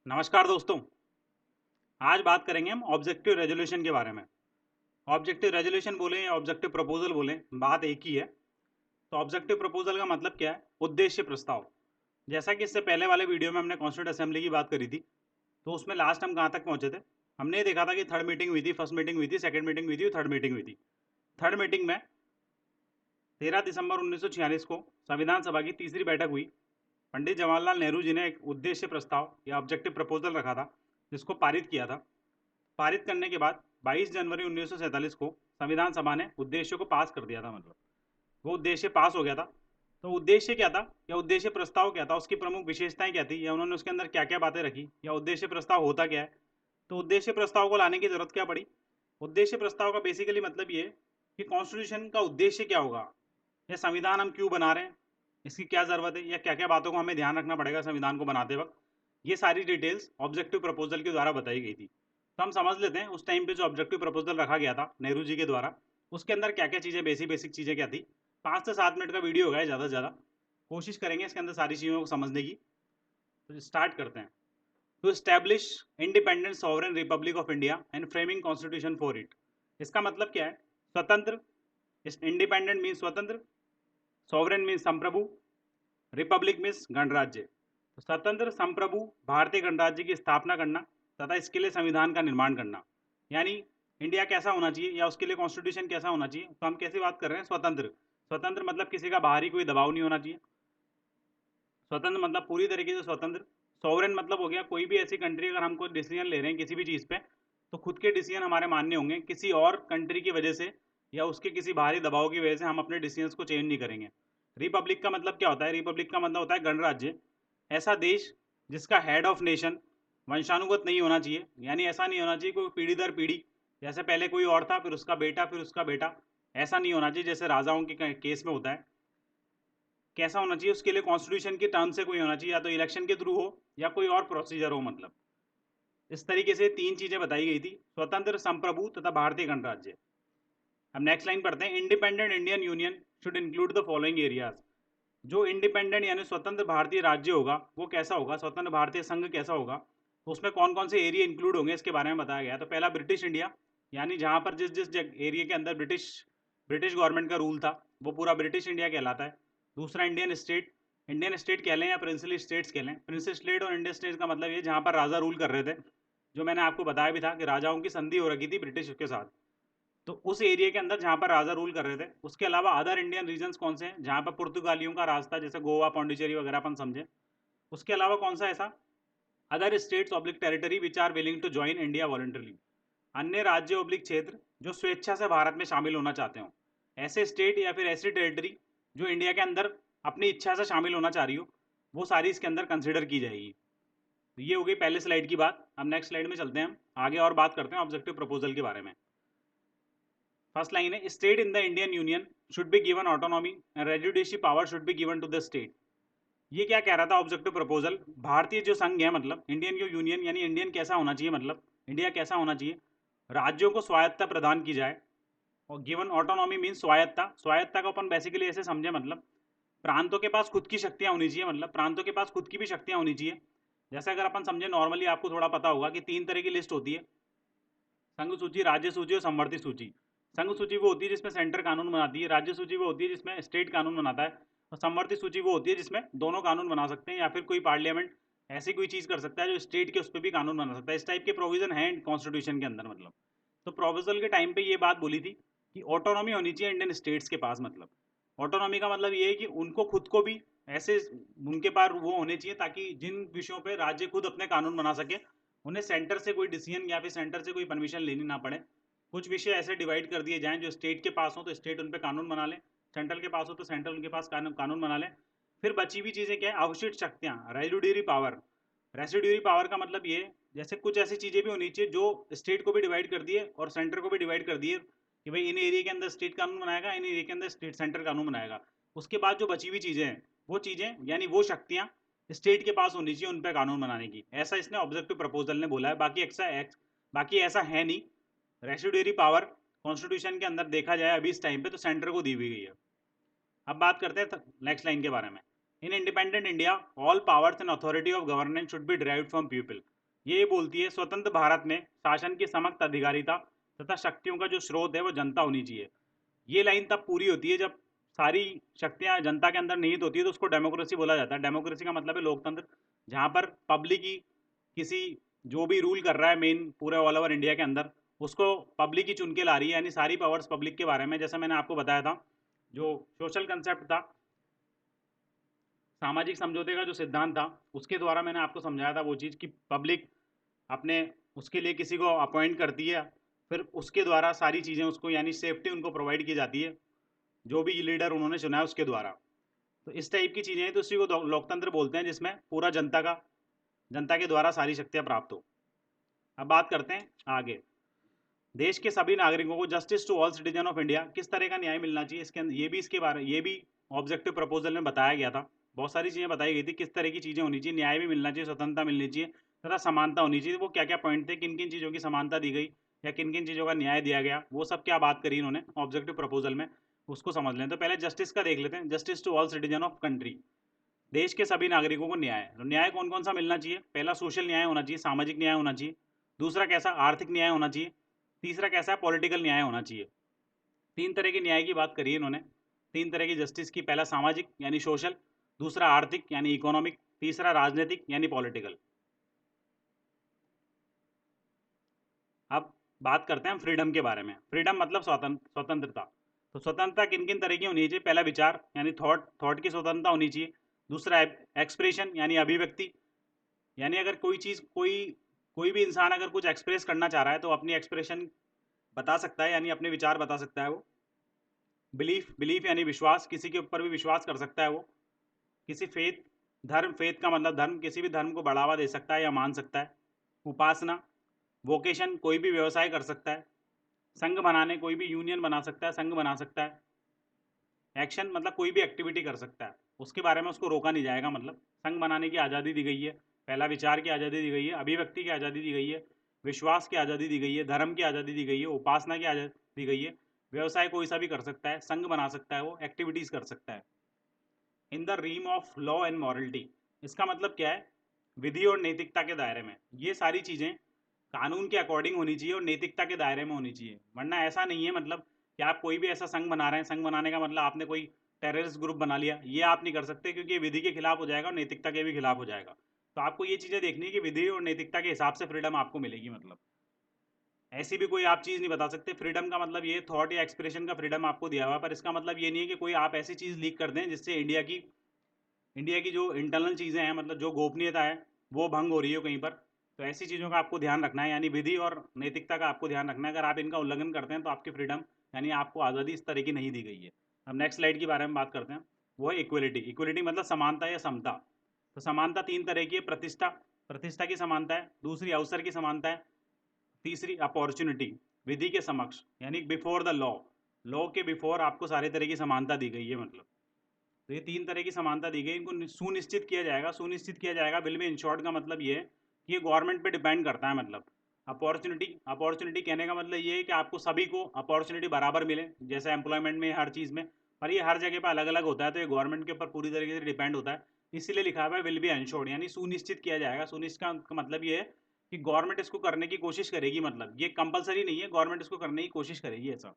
नमस्कार दोस्तों। आज बात करेंगे हम ऑब्जेक्टिव रेजोल्यूशन के बारे में। ऑब्जेक्टिव रेजोल्यूशन बोलें या ऑब्जेक्टिव प्रपोजल बोलें, बात एक ही है। तो ऑब्जेक्टिव प्रपोजल का मतलब क्या है? उद्देश्य प्रस्ताव। जैसा कि इससे पहले वाले वीडियो में हमने कॉन्स्टिट्यूंट असेंबली की बात करी थी, तो उसमें लास्ट हम कहाँ तक पहुंचे थे? हमने ये देखा था कि थर्ड मीटिंग हुई थी, फर्स्ट मीटिंग हुई थी, सेकंड मीटिंग हुई थी, थर्ड मीटिंग हुई थी। थर्ड मीटिंग में 13 दिसंबर 1946 को संविधान सभा की तीसरी बैठक हुई। पंडित जवाहरलाल नेहरू जी ने एक उद्देश्य प्रस्ताव या ऑब्जेक्टिव प्रपोजल रखा था, जिसको पारित किया था। पारित करने के बाद 22 जनवरी 1947 को संविधान सभा ने उद्देश्य को पास कर दिया था। मतलब वो उद्देश्य पास हो गया था। तो उद्देश्य क्या था या उद्देश्य प्रस्ताव क्या था, उसकी प्रमुख विशेषताएं क्या थी, या उन्होंने उसके अंदर क्या क्या बातें रखी, या उद्देश्य प्रस्ताव होता क्या है। तो उद्देश्य प्रस्ताव को लाने की जरूरत क्या पड़ी? उद्देश्य प्रस्ताव का बेसिकली मतलब ये कि कॉन्स्टिट्यूशन का उद्देश्य क्या होगा, या संविधान हम क्यों बना रहे हैं, इसकी क्या जरूरत है, या क्या क्या बातों को हमें ध्यान रखना पड़ेगा संविधान को बनाते वक्त। ये सारी डिटेल्स ऑब्जेक्टिव प्रपोजल के द्वारा बताई गई थी। तो हम समझ लेते हैं उस टाइम पे जो ऑब्जेक्टिव प्रपोजल रखा गया था नेहरू जी के द्वारा, उसके अंदर क्या क्या चीज़ें, बेसिक बेसिक चीज़ें क्या थी। 5 से 7 मिनट का वीडियो होगा ज़्यादा से ज़्यादा। कोशिश करेंगे इसके अंदर सारी चीज़ों को समझने की। तो स्टार्ट करते हैं। To establish independent sovereign republic of India and framing constitution for it. इसका मतलब क्या है? स्वतंत्र, इंडिपेंडेंट मीन स्वतंत्र, सॉवरेन मीन संप्रभु, रिपब्लिक मीन्स गणराज्य। तो स्वतंत्र संप्रभु भारतीय गणराज्य की स्थापना करना तथा इसके लिए संविधान का निर्माण करना। यानी इंडिया कैसा होना चाहिए या उसके लिए कॉन्स्टिट्यूशन कैसा होना चाहिए। तो हम कैसी बात कर रहे हैं? स्वतंत्र। स्वतंत्र मतलब किसी का बाहरी कोई दबाव नहीं होना चाहिए। स्वतंत्र मतलब पूरी तरीके से स्वतंत्र। सॉवरेन मतलब हो गया कोई भी ऐसी कंट्री, अगर हम कोई डिसीजन ले रहे हैं किसी भी चीज़ पे, तो खुद के डिसीजन हमारे मान्य होंगे, किसी और कंट्री की वजह से या उसके किसी बाहरी दबाव की वजह से हम अपने डिसीजंस को चेंज नहीं करेंगे। रिपब्लिक का मतलब क्या होता है? रिपब्लिक का मतलब होता है गणराज्य। ऐसा देश जिसका हेड ऑफ नेशन वंशानुगत नहीं होना चाहिए, यानी ऐसा नहीं होना चाहिए कोई पीढ़ी दर पीढ़ी, जैसे पहले कोई और था फिर उसका बेटा फिर उसका बेटा, ऐसा नहीं होना चाहिए जैसे राजाओं के केस में होता है। कैसा होना चाहिए? उसके लिए कॉन्स्टिट्यूशन की टर्म से कोई होना चाहिए, या तो इलेक्शन के थ्रू हो या कोई और प्रोसीजर हो। मतलब इस तरीके से 3 चीजें बताई गई थी: स्वतंत्र, संप्रभु तथा भारतीय गणराज्य। अब नेक्स्ट लाइन पढ़ते हैं। Independent Indian union should include the following areas. जो इंडिपेंडेंट यानी स्वतंत्र भारतीय राज्य होगा वो कैसा होगा, स्वतंत्र भारतीय संघ कैसा होगा, तो उसमें कौन कौन से एरिया इंक्लूड होंगे इसके बारे में बताया गया। तो पहला ब्रिटिश इंडिया, यानी जहां पर जिस जिस एरिया के अंदर ब्रिटिश ब्रिटिश गवर्नमेंट का रूल था वो पूरा ब्रिटिश इंडिया कहलाता है। दूसरा इंडियन स्टेट। इंडियन स्टेट कह लें या प्रिंसली स्टेट्स कह लें। प्रिंस स्टेट और इंडियन स्टेट का मतलब ये जहां पर राजा रूल कर रहे थे, जो मैंने आपको बताया भी था कि राजाओं की संधि हो रखी थी ब्रिटिश के साथ। तो उस एरिया के अंदर जहां पर राजा रूल कर रहे थे। उसके अलावा अदर इंडियन रीजन्स कौन से हैं? जहां पर पुर्तगालियों का राज था, जैसे गोवा, पौंडीचेरी वगैरह अपन समझे। उसके अलावा कौन सा ऐसा other states oblique territory which are willing to join India voluntarily. अन्य राज्य ऑब्लिक क्षेत्र जो स्वेच्छा से भारत में शामिल होना चाहते हो। ऐसे स्टेट या फिर ऐसी टेरिटरी जो इंडिया के अंदर अपनी इच्छा से शामिल होना चाह रही हो, वो सारी इसके अंदर कंसिडर की जाएगी। तो ये हो गई पहले स्लाइड की बात। अब नेक्स्ट स्लाइड में चलते हैं हम आगे और बात करते हैं ऑब्जेक्टिव प्रपोजल के बारे में। फर्स्ट लाइन है, state in the Indian union should be given autonomy and residency power should be given to the state. ये क्या कह रहा था ऑब्जेक्टिव प्रपोजल? भारतीय जो संघ है, मतलब इंडियन जो यूनियन, यानी इंडियन कैसा होना चाहिए, मतलब इंडिया कैसा होना चाहिए, राज्यों को स्वायत्ता प्रदान की जाए। और गिवन ऑटोनॉमी मीन स्वायत्ता। स्वायत्ता को अपन बेसिकली ऐसे समझे, मतलब प्रांतों के पास खुद की शक्तियां होनी चाहिए, मतलब प्रांतों के पास खुद की भी शक्तियां होनी चाहिए। जैसे अगर अपन समझे नॉर्मली, आपको थोड़ा पता होगा कि 3 तरह की लिस्ट होती है: संघ सूची, राज्य सूची और संवर्ती सूची। संघ सूची वो होती है जिसमें सेंटर कानून बनाती है, राज्य सूची वो होती है जिसमें स्टेट कानून बनाता है, और संवर्ती सूची वो होती है जिसमें दोनों कानून बना सकते हैं, या फिर कोई पार्लियामेंट ऐसी कोई चीज़ कर सकता है जो स्टेट के उस पर भी कानून बना सकता है। इस टाइप के प्रोविजन है कॉन्स्टिट्यूशन के अंदर। मतलब तो प्रोविजल के टाइम पे ये बात बोली थी कि ऑटोनॉमी होनी चाहिए इंडियन स्टेट्स के पास। मतलब ऑटोनॉमी का मतलब ये है कि उनको खुद को भी ऐसे उनके पास वो होने चाहिए ताकि जिन विषयों पे राज्य खुद अपने कानून बना सके, उन्हें सेंटर से कोई डिसीजन या फिर सेंटर से कोई परमिशन लेनी ना पड़े। कुछ विषय ऐसे डिवाइड कर दिए जाएं जो स्टेट के पास हो तो स्टेट उन पर कानून बना ले, सेंट्रल के पास हो तो सेंट्रल उनके पास कानून बना ले। फिर बची हुई चीज़ें क्या है? अवशिष्ट शक्तियाँ, रेसिड्यूरी पावर। रेसिड्यूरी पावर का मतलब ये, जैसे कुछ ऐसी चीज़ें भी होनी चाहिए जो स्टेट को भी डिवाइड कर दिए और सेंटर को भी डिवाइड कर दिए कि भाई इन एरिया के अंदर स्टेट कानून बनाएगा, इन एरिया के अंदर स्टेट सेंटर कानून बनाएगा। उसके बाद जो बची हुई चीज़ें हैं, वो चीज़ें यानी वो शक्तियाँ स्टेट के पास होनी चाहिए उन पर कानून बनाने की। ऐसा इसने ऑब्जेक्टिव प्रपोजल ने बोला है। बाकी ऐसा है नहीं। रेसिड्यूरी पावर कॉन्स्टिट्यूशन के अंदर देखा जाए अभी इस टाइम पे तो सेंटर को दी हुई गई है। अब बात करते हैं नेक्स्ट लाइन के बारे में। In independent India all powers and authority of governance should be derived from people. ये बोलती है स्वतंत्र भारत में शासन की समस्त अधिकारिता तथा शक्तियों का जो स्रोत है वो जनता होनी चाहिए। ये लाइन तब पूरी होती है जब सारी शक्तियां जनता के अंदर निहित होती है, तो उसको डेमोक्रेसी बोला जाता है। डेमोक्रेसी का मतलब है लोकतंत्र, जहां पर पब्लिक ही किसी जो भी रूल कर रहा है मेन पूरे ऑल ओवर इंडिया के अंदर, उसको पब्लिक ही चुन के ला रही है, यानी सारी पावर्स पब्लिक के बारे में। जैसा मैंने आपको बताया था, जो सोशल कंसेप्ट था, सामाजिक समझौते का जो सिद्धांत था, उसके द्वारा मैंने आपको समझाया था वो चीज़ कि पब्लिक अपने उसके लिए किसी को अपॉइंट करती है, फिर उसके द्वारा सारी चीज़ें उसको यानी सेफ्टी उनको प्रोवाइड की जाती है, जो भी लीडर उन्होंने चुना है उसके द्वारा। तो इस टाइप की चीज़ें हैं, तो उसी को लोकतंत्र बोलते हैं, जिसमें पूरा जनता के द्वारा सारी शक्तियाँ प्राप्त हो। अब बात करते हैं आगे। देश के सभी नागरिकों को justice to all citizen of India, किस तरह का न्याय मिलना चाहिए, इसके अंदर ये भी ऑब्जेक्टिव प्रपोजल में बताया गया था। बहुत सारी चीज़ें बताई गई थी, किस तरह की चीज़ें होनी चाहिए, न्याय भी मिलना चाहिए, स्वतंत्रता मिलनी चाहिए तथा समानता होनी चाहिए। वो क्या क्या पॉइंट थे, किन किन चीज़ों की समानता दी गई या किन किन चीज़ों का न्याय दिया गया, वो सब क्या बात करी इन्होंने ऑब्जेक्टिव प्रपोजल में, उसको समझ लें। तो पहले जस्टिस का देख लेते हैं। Justice to all citizen of country, देश के सभी नागरिकों को न्याय। तो न्याय कौन कौन सा मिलना चाहिए? पहला सोशल न्याय होना चाहिए, सामाजिक न्याय होना चाहिए। दूसरा कैसा? आर्थिक न्याय होना चाहिए। तीसरा कैसा है? पॉलिटिकल न्याय होना चाहिए। तीन तरह के न्याय की बात करी है इन्होंने, तीन तरह की जस्टिस की। पहला सामाजिक यानी सोशल, दूसरा आर्थिक यानी इकोनॉमिक, तीसरा राजनीतिक यानी पॉलिटिकल। अब बात करते हैं हम फ्रीडम के बारे में। फ्रीडम मतलब स्वतंत्रता। तो स्वतंत्रता किन किन तरह की होनी चाहिए? पहला विचार यानी थॉट की स्वतंत्रता होनी चाहिए। दूसरा एक्सप्रेशन यानी अभिव्यक्ति, यानी अगर कोई चीज़ कोई भी इंसान अगर कुछ एक्सप्रेस करना चाह रहा है तो अपनी एक्सप्रेशन बता सकता है, यानी अपने विचार बता सकता है वो। बिलीफ यानी विश्वास, किसी के ऊपर भी विश्वास कर सकता है वो। किसी फेथ का मतलब धर्म, किसी भी धर्म को बढ़ावा दे सकता है या मान सकता है। उपासना, वोकेशन, कोई भी व्यवसाय कर सकता है। संघ बनाने, कोई भी यूनियन बना सकता है, संघ बना सकता है। एक्शन मतलब कोई भी एक्टिविटी कर सकता है, उसके बारे में उसको रोका नहीं जाएगा। मतलब संघ बनाने की आज़ादी दी गई है, पहला विचार की आज़ादी दी गई है, अभिव्यक्ति की आज़ादी दी गई है, विश्वास की आज़ादी दी गई है, धर्म की आज़ादी दी गई है, उपासना की आज़ादी दी गई है। व्यवसाय कोई सा भी कर सकता है, संघ बना सकता है, वो एक्टिविटीज़ कर सकता है। In the realm of law and morality, इसका मतलब क्या है? विधि और नैतिकता के दायरे में। ये सारी चीज़ें कानून के अकॉर्डिंग होनी चाहिए और नैतिकता के दायरे में होनी चाहिए। वरना ऐसा नहीं है मतलब कि आप कोई भी ऐसा संघ बना रहे हैं, संघ बनाने का मतलब आपने कोई टेररिस्ट ग्रुप बना लिया, ये आप नहीं कर सकते, क्योंकि ये विधि के खिलाफ हो जाएगा और नैतिकता के भी खिलाफ हो जाएगा। तो आपको ये चीज़ें देखनी है कि विधि और नैतिकता के हिसाब से फ्रीडम आपको मिलेगी। मतलब ऐसी भी कोई आप चीज़ नहीं बता सकते। फ्रीडम का मतलब ये थॉट या एक्सप्रेशन का फ्रीडम आपको दिया हुआ है, पर इसका मतलब ये नहीं है कि कोई आप ऐसी चीज़ लीक कर दें जिससे इंडिया की जो इंटरनल चीज़ें हैं, मतलब जो गोपनीयता है, वो भंग हो रही हो कहीं पर। तो ऐसी चीज़ों का आपको ध्यान रखना है, यानी विधि और नैतिकता का आपको ध्यान रखना है। अगर आप इनका उल्लंघन करते हैं तो आपकी फ्रीडम यानी आपको आज़ादी इस तरह की नहीं दी गई है। अब नेक्स्ट स्लाइड के बारे में बात करते हैं, वो है इक्वलिटी। इक्वलिटी मतलब समानता या समता। तो समानता तीन तरह की है। प्रतिष्ठा की समानता है, दूसरी अवसर की समानता है, तीसरी अपॉर्चुनिटी, विधि के समक्ष यानी बिफोर द लॉ। लॉ के बिफोर आपको सारे तरह की समानता दी गई है। मतलब तो ये तीन तरह की समानता दी गई, इनको सुनिश्चित किया जाएगा। सुनिश्चित किया जाएगा बिल में, इन शॉर्ट का मतलब ये है कि ये गवर्नमेंट पे डिपेंड करता है। मतलब अपॉर्चुनिटी कहने का मतलब ये है कि आपको सभी को अपॉर्चुनिटी बराबर मिले, जैसे एम्प्लॉयमेंट में, हर चीज़ में। पर ये हर जगह पे अलग अलग होता है, तो ये गवर्नमेंट के ऊपर पूरी तरीके से डिपेंड होता है। इसीलिए लिखा हुआ है विल बी एंश्योर्ड, यानी सुनिश्चित किया जाएगा। सुनिश्चित का मतलब ये है कि गवर्नमेंट इसको करने की कोशिश करेगी। मतलब ये कंपलसरी नहीं है, गवर्नमेंट इसको करने की कोशिश करेगी ऐसा।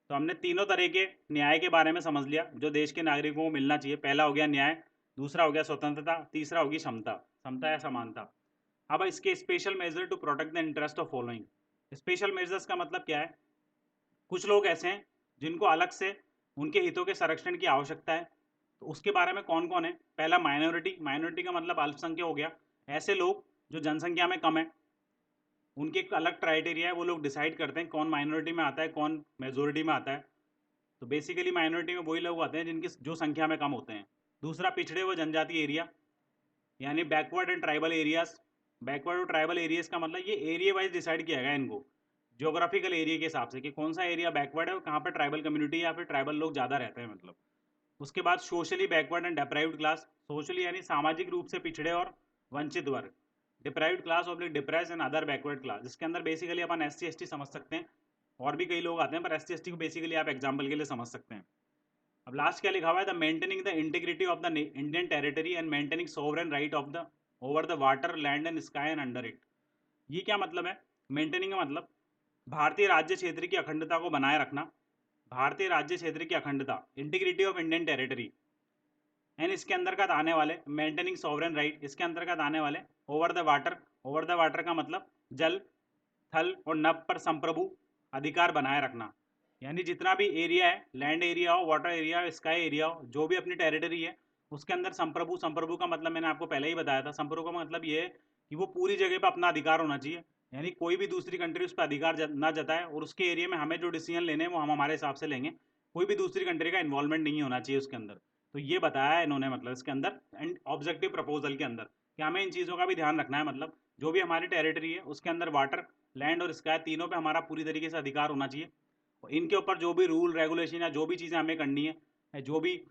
तो हमने तीनों तरह के न्याय के बारे में समझ लिया जो देश के नागरिकों को मिलना चाहिए। पहला हो गया न्याय, दूसरा हो गया स्वतंत्रता, तीसरा होगी समता, समता या समानता। अब इसके special measure to protect the interest of following. Special measures का मतलब क्या है? कुछ लोग ऐसे हैं जिनको अलग से उनके हितों के संरक्षण की आवश्यकता है। तो उसके बारे में कौन कौन है? पहला माइनॉरिटी। माइनॉरिटी का मतलब अल्पसंख्यक हो गया, ऐसे लोग जो जनसंख्या में कम है। उनके एक अलग क्राइटेरिया है, वो लोग डिसाइड करते हैं कौन माइनॉरिटी में आता है, कौन मेजोरिटी में आता है। तो बेसिकली माइनॉरिटी में वही लोग आते हैं जिनकी जो संख्या में कम होते हैं। दूसरा पिछड़े व जनजातीय एरिया, यानी backward and tribal areas. Backward और ट्राइबल एरियाज का मतलब ये एरिया वाइज डिसाइड किया गया इनको, ज्योग्राफिकल एरिया के हिसाब से, कि कौन सा एरिया बैकवर्ड है और कहाँ पर ट्राइबल कम्युनिटी या फिर ट्राइबल लोग ज़्यादा रहते हैं। मतलब उसके बाद socially backward and deprived class. Socially यानी सामाजिक रूप से पिछड़े और वंचित वर्ग। Deprived class oblique depress and other backward class, जिसके अंदर बेसिकली अपन SC ST समझ सकते हैं, और भी कई लोग आते हैं, पर SC ST को बेसिकली आप एग्जाम्पल के लिए समझ सकते हैं। अब लास्ट क्या लिखा हुआ है? The maintaining the integrity of the Indian territory and maintaining sovereign right of the over the water, land and sky and under it. ये क्या मतलब है? मेंटेनिंग का मतलब भारतीय राज्य क्षेत्र की अखंडता को बनाए रखना, भारतीय राज्य क्षेत्र की अखंडता, integrity of Indian territory, and इसके अंतर्गत आने वाले मेंटेनिंग सॉवरेन राइट, इसके अंतर्गत आने वाले over the water, over the water का मतलब जल, थल और नभ पर संप्रभु अधिकार बनाए रखना, यानी जितना भी एरिया है, लैंड एरिया हो, वाटर एरिया हो, स्काई एरिया हो, जो भी अपनी टेरिटरी है उसके अंदर संप्रभु, संप्रभु का मतलब मैंने आपको पहले ही बताया था, संप्रभु का मतलब ये है कि वो पूरी जगह पर अपना अधिकार होना चाहिए, यानी कोई भी दूसरी कंट्री उस पर अधिकार ना जताए और उसके एरिया में हमें जो डिसीजन लेने हैं वो हम हमारे हिसाब से लेंगे, कोई भी दूसरी कंट्री का इन्वॉल्वमेंट नहीं होना चाहिए उसके अंदर। तो ये बताया इन्होंने मतलब इसके अंदर एंड ऑब्जेक्टिव प्रपोजल के अंदर कि हमें इन चीज़ों का भी ध्यान रखना है, मतलब जो भी हमारी टेरिटरी है उसके अंदर वाटर, लैंड और स्काई तीनों पे हमारा पूरी तरीके से अधिकार होना चाहिए, और इनके ऊपर जो भी रूल रेगुलेशन या जो भी चीज़ें हमें करनी है, जो भी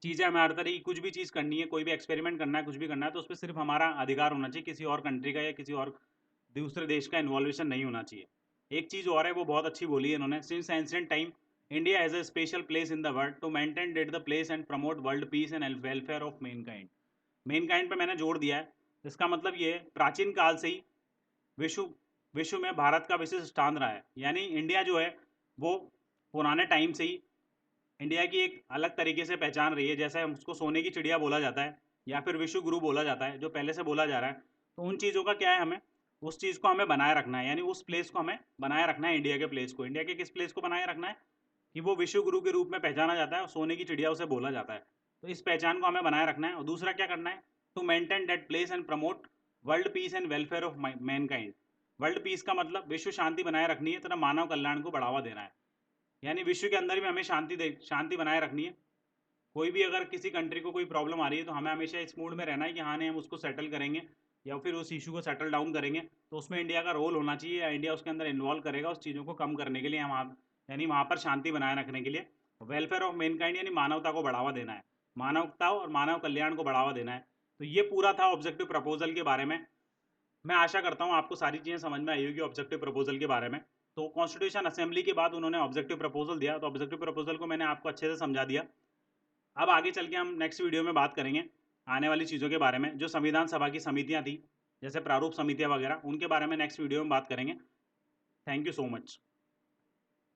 चीज़ें हमें हर तरह की कुछ भी चीज़ करनी है, कोई भी एक्सपेरिमेंट करना है, कुछ भी करना है, तो उस पर सिर्फ हमारा अधिकार होना चाहिए, किसी और कंट्री का या किसी और दूसरे देश का इन्वॉल्वेशन नहीं होना चाहिए। एक चीज़ और है, वो बहुत अच्छी बोली है इन्होंने, since ancient time India has a special place in the world to maintain that the place and promote world peace and welfare of mankind. Mankind पे मैंने जोड़ दिया है, इसका मतलब ये है प्राचीन काल से ही विश्व विश्व में भारत का विशिष्ट स्थान रहा है, यानी इंडिया जो है वो पुराने टाइम से ही इंडिया की एक अलग तरीके से पहचान रही है, जैसे हम उसको सोने की चिड़िया बोला जाता है या फिर विश्व गुरु बोला जाता है जो पहले से बोला जा रहा है। तो उन चीज़ों का क्या है, हमें उस चीज़ को हमें बनाए रखना है, यानी उस प्लेस को हमें बनाए रखना है, इंडिया के प्लेस को, इंडिया के किस प्लेस को बनाए रखना है कि वो विश्व गुरु के रूप में पहचाना जाता है और सोने की चिड़िया उसे बोला जाता है। तो इस पहचान को हमें बनाए रखना है, और दूसरा क्या करना है, to maintain that place and promote world peace and welfare of mankind. World peace का मतलब विश्व शांति बनाए रखनी है तथा मानव कल्याण को बढ़ावा देना है, यानी विश्व के अंदर भी हमें शांति बनाए रखनी है। कोई भी अगर किसी कंट्री को कोई प्रॉब्लम आ रही है तो हमें हमेशा इस मूड में रहना है कि हाँ नहीं हम उसको सेटल करेंगे या फिर उस इशू को सेटल डाउन करेंगे, तो उसमें इंडिया का रोल होना चाहिए या इंडिया उसके अंदर इन्वॉल्व करेगा उस चीज़ों को कम करने के लिए, हम यानी वहाँ पर शांति बनाए रखने के लिए। वेलफेयर ऑफ मैनकाइंड यानी मानवता को बढ़ावा देना है, मानवता और मानव कल्याण को बढ़ावा देना है। तो ये पूरा था ऑब्जेक्टिव प्रपोजल के बारे में। मैं आशा करता हूँ आपको सारी चीज़ें समझ में आई होगी ऑब्जेक्टिव प्रपोजल के बारे में। तो कॉन्स्टिट्यूशन असेंबली के बाद उन्होंने ऑब्जेक्टिव प्रपोजल दिया, तो ऑब्जेक्टिव प्रपोजल को मैंने आपको अच्छे से समझा दिया। अब आगे चल के हम नेक्स्ट वीडियो में बात करेंगे आने वाली चीज़ों के बारे में, जो संविधान सभा की समितियां थी जैसे प्रारूप समितियां वगैरह, उनके बारे में नेक्स्ट वीडियो में बात करेंगे। Thank you so much.